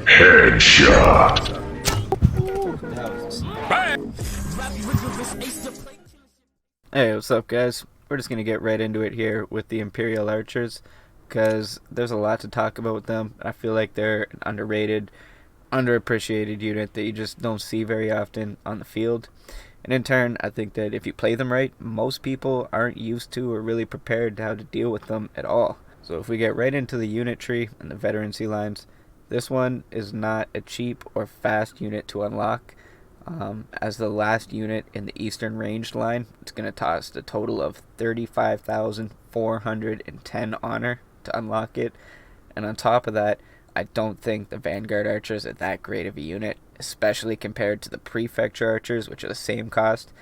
Headshot. Hey, what's up, guys? We're just gonna get right into it here with the Imperial Archers, because there's a lot to talk about with them. I feel like they're an underrated, underappreciated unit that you just don't see very often on the field. And in turn, I think that if you play them right, most people aren't used to or really prepared to how to deal with them at all. So if we get right into the unit tree and the veterancy lines, this one is not a cheap or fast unit to unlock. As the last unit in the Eastern Ranged line, it's going to cost a total of 35,410 honor to unlock it. And on top of that, I don't think the Vanguard Archers are that great of a unit, especially compared to the Prefecture Archers, which are the same cost.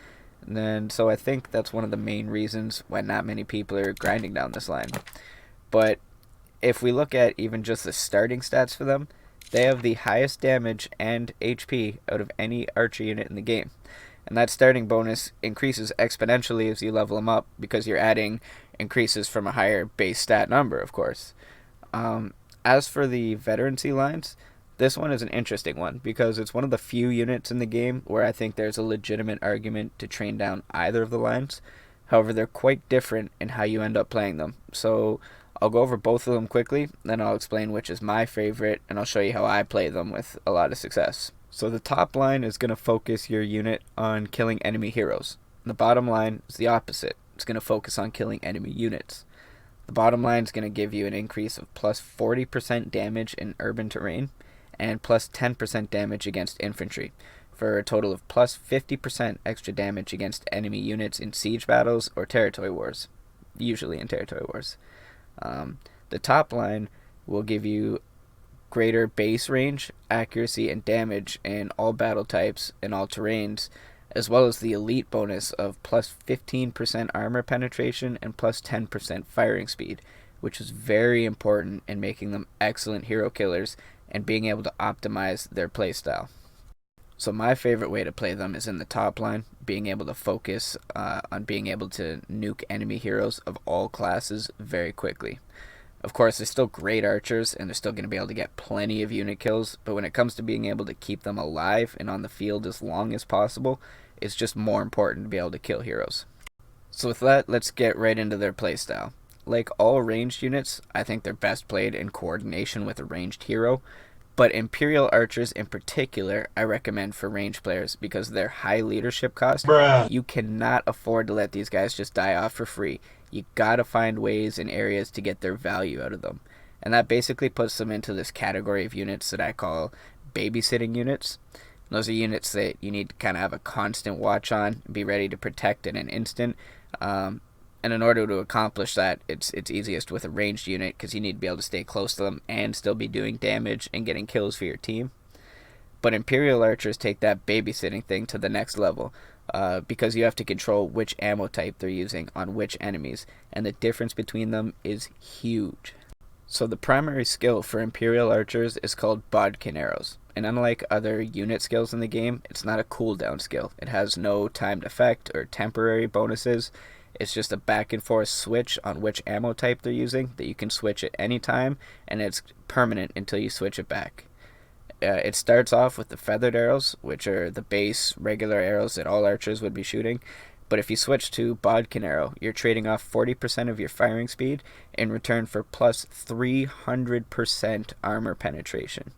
And then, so I think that's one of the main reasons why not many people are grinding down this line. But if we look at even just the starting stats for them, they have the highest damage and HP out of any archer unit in the game. And that starting bonus increases exponentially as you level them up, because you're adding increases from a higher base stat number, of course. As for the veterancy lines, this one is an interesting one, because it's one of the few units in the game where I think there's a legitimate argument to train down either of the lines. However, they're quite different in how you end up playing them. So I'll go over both of them quickly, then I'll explain which is my favorite, and I'll show you how I play them with a lot of success. So the top line is going to focus your unit on killing enemy heroes. The bottom line is the opposite. It's going to focus on killing enemy units. The bottom line is going to give you an increase of plus 40% damage in urban terrain, and plus 10% damage against infantry, for a total of plus 50% extra damage against enemy units in siege battles or territory wars, usually in territory wars. The top line will give you greater base range, accuracy, and damage in all battle types and all terrains, as well as the elite bonus of plus 15% armor penetration and plus 10% firing speed, which is very important in making them excellent hero killers and being able to optimize their playstyle. So my favorite way to play them is in the top line, being able to focus on being able to nuke enemy heroes of all classes very quickly. Of course, they're still great archers, and they're still going to be able to get plenty of unit kills, but when it comes to being able to keep them alive and on the field as long as possible, it's just more important to be able to kill heroes. So with that, let's get right into their playstyle. Like all ranged units, I think they're best played in coordination with a ranged hero, but Imperial Archers in particular, I recommend for range players because of their high leadership cost. Bruh. You cannot afford to let these guys just die off for free. You gotta find ways and areas to get their value out of them. And that basically puts them into this category of units that I call babysitting units. Those are units that you need to kind of have a constant watch on and be ready to protect in an instant. And in order to accomplish that, it's easiest with a ranged unit, because you need to be able to stay close to them and still be doing damage and getting kills for your team. But Imperial Archers take that babysitting thing to the next level, because you have to control which ammo type they're using on which enemies, and the difference between them is huge. So the primary skill for Imperial Archers is called Bodkin arrows, and unlike other unit skills in the game, it's not a cooldown skill. It has no timed effect or temporary bonuses. It's just a back and forth switch on which ammo type they're using that you can switch at any time, and it's permanent until you switch it back. It starts off with the feathered arrows, which are the base regular arrows that all archers would be shooting. But if you switch to Bodkin arrow, you're trading off 40% of your firing speed in return for plus 300% armor penetration.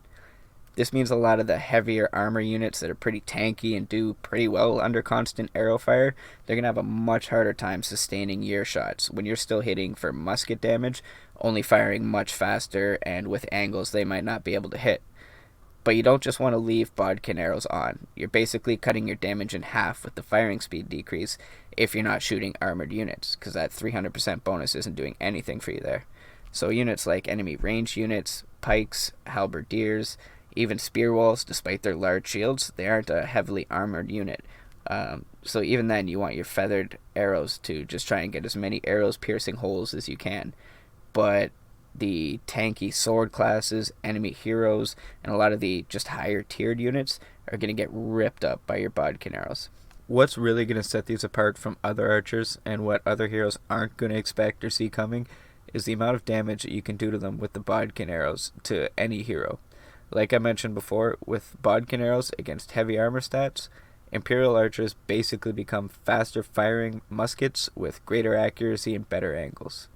This means a lot of the heavier armor units that are pretty tanky and do pretty well under constant arrow fire, they're going to have a much harder time sustaining your shots when you're still hitting for musket damage, only firing much faster and with angles they might not be able to hit. But you don't just want to leave Bodkin arrows on. You're basically cutting your damage in half with the firing speed decrease if you're not shooting armored units, because that 300% bonus isn't doing anything for you there. So units like enemy ranged units, pikes, halberdiers, even spear walls, despite their large shields, they aren't a heavily armored unit. So even then, you want your feathered arrows to just try and get as many arrows piercing holes as you can. But the tanky sword classes, enemy heroes, and a lot of the just higher tiered units are going to get ripped up by your Bodkin arrows. What's really going to set these apart from other archers and what other heroes aren't going to expect or see coming is the amount of damage that you can do to them with the bodkin arrows to any hero. Like I mentioned before, with bodkin arrows against heavy armor stats, Imperial Archers basically become faster firing muskets with greater accuracy and better angles.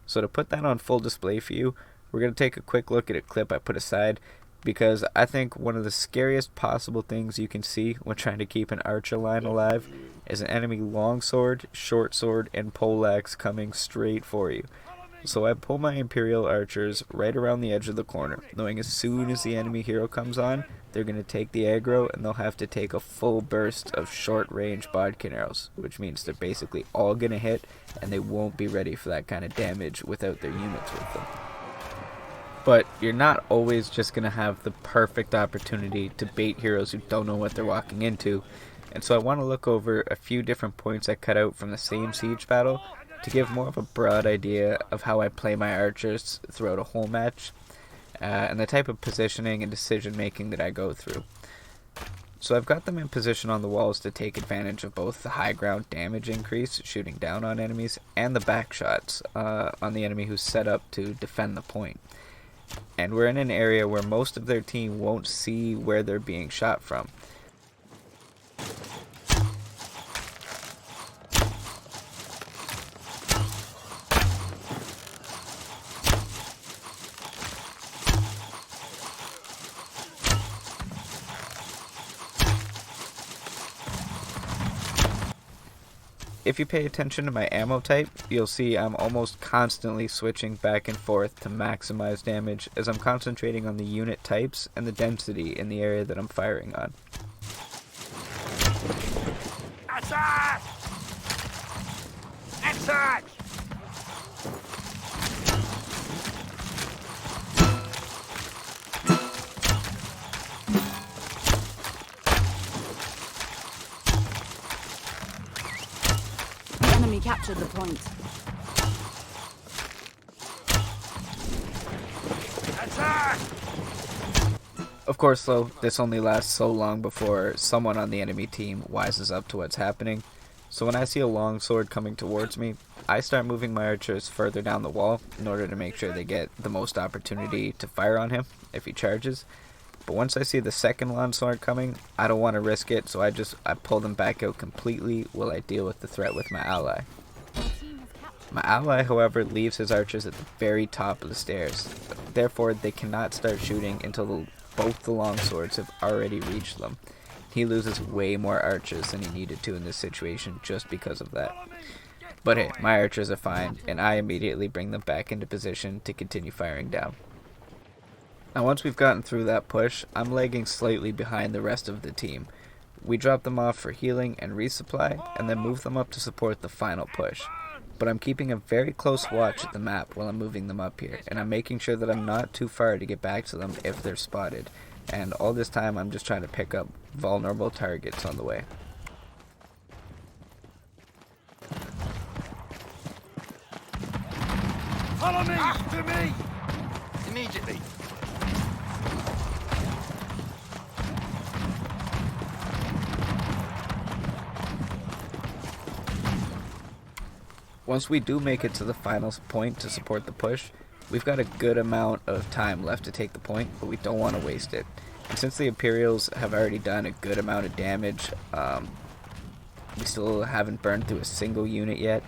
So to put that on full display for you, we're going to take a quick look at a clip I put aside because I think one of the scariest possible things you can see when trying to keep an archer line alive is an enemy longsword, short sword, and poleaxe coming straight for you. So I pull my Imperial Archers right around the edge of the corner, knowing as soon as the enemy hero comes on, they're going to take the aggro and they'll have to take a full burst of short-range bodkin arrows, which means they're basically all going to hit and they won't be ready for that kind of damage without their units with them. But you're not always just going to have the perfect opportunity to bait heroes who don't know what they're walking into, and so I want to look over a few different points I cut out from the same siege battle to give more of a broad idea of how I play my archers throughout a whole match, and the type of positioning and decision making that I go through. So I've got them in position on the walls to take advantage of both the high ground damage increase, shooting down on enemies, and the back shots on the enemy who's set up to defend the point. And we're in an area where most of their team won't see where they're being shot from. If you pay attention to my ammo type, you'll see I'm almost constantly switching back and forth to maximize damage as I'm concentrating on the unit types and the density in the area that I'm firing on. Attack! Attack! Enemy captured the point. Attack! Of course though, this only lasts so long before someone on the enemy team wises up to what's happening. So when I see a longsword coming towards me, I start moving my archers further down the wall in order to make sure they get the most opportunity to fire on him if he charges. But once I see the second longsword coming, I don't want to risk it, so I pull them back out completely while I deal with the threat with my ally. My ally, however, leaves his archers at the very top of the stairs. Therefore, they cannot start shooting until both the longswords have already reached them. He loses way more archers than he needed to in this situation just because of that. But hey, my archers are fine, and I immediately bring them back into position to continue firing down. Now once we've gotten through that push, I'm lagging slightly behind the rest of the team. We drop them off for healing and resupply, and then move them up to support the final push. But I'm keeping a very close watch at the map while I'm moving them up here, and I'm making sure that I'm not too far to get back to them if they're spotted. And all this time I'm just trying to pick up vulnerable targets on the way. Follow me! After me! Immediately! Once we do make it to the final point to support the push, we've got a good amount of time left to take the point, but we don't want to waste it. And since the Imperials have already done a good amount of damage, we still haven't burned through a single unit yet,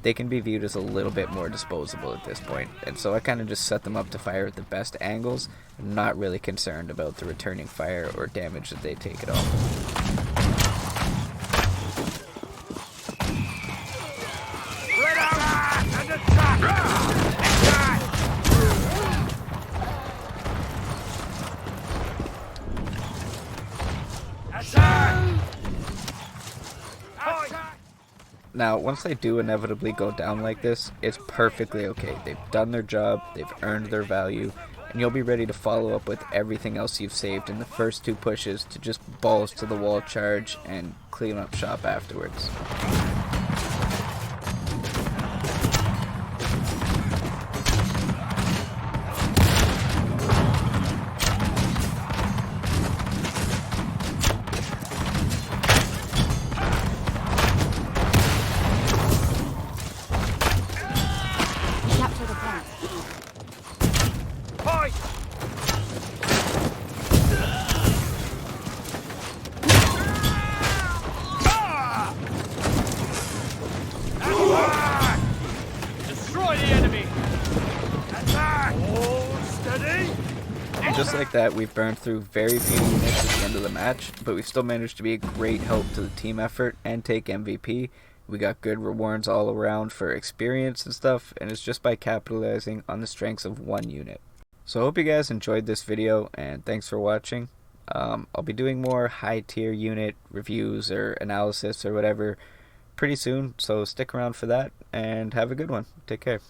they can be viewed as a little bit more disposable at this point. And so I kind of just set them up to fire at the best angles, not really concerned about the returning fire or damage that they take at all. Now, once they do inevitably go down like this, it's perfectly okay. They've done their job, they've earned their value, and you'll be ready to follow up with everything else you've saved in the first two pushes to just balls to the wall charge and clean up shop afterwards. just like that, we've burned through very few units at the end of the match, but we still managed to be a great help to the team effort and take MVP. We got good rewards all around for experience and stuff, and it's just by capitalizing on the strengths of one unit. So I hope you guys enjoyed this video, and thanks for watching. I'll be doing more high tier unit reviews or analysis or whatever pretty soon, so stick around for that, and have a good one. Take care.